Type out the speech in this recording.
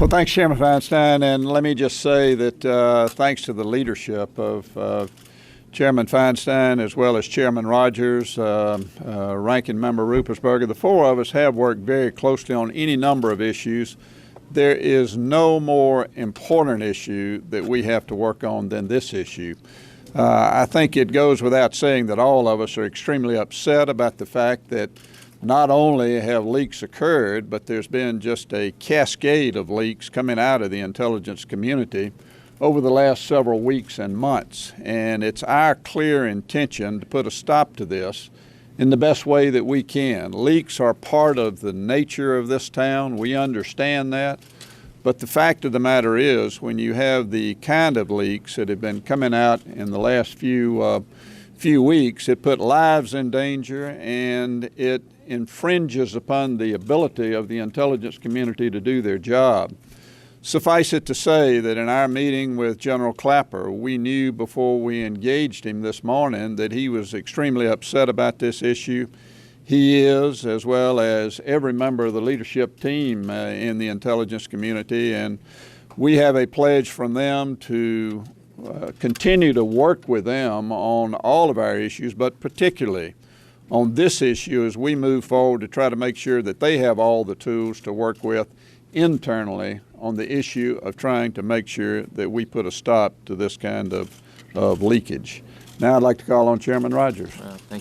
Well, thanks, Chairman Feinstein, and let me just say that thanks to the leadership of Chairman Feinstein as well as Chairman Rogers, Ranking Member Ruppersberger, the four of us have worked very closely on any number of issues. There is no more important issue that we have to work on than this issue. I think it goes without saying that all of us are extremely upset about the fact that not only have leaks occurred, but there's been just a cascade of leaks coming out of the intelligence community over the last several weeks and months. And it's our clear intention to put a stop to this in the best way that we can. Leaks are part of the nature of this town. We understand that. But the fact of the matter is, when you have the kind of leaks that have been coming out in the last few weeks, it put lives in danger, and it infringes upon the ability of the intelligence community to do their job. Suffice it to say that in our meeting with General Clapper, we knew before we engaged him this morning that he was extremely upset about this issue. He is, as well as every member of the leadership team in the intelligence community, and we have a pledge from them to continue to work with them on all of our issues, but particularly on this issue as we move forward to try to make sure that they have all the tools to work with internally on the issue of trying to make sure that we put a stop to this kind of leakage. Now I'd like to call on Chairman Rogers. Thank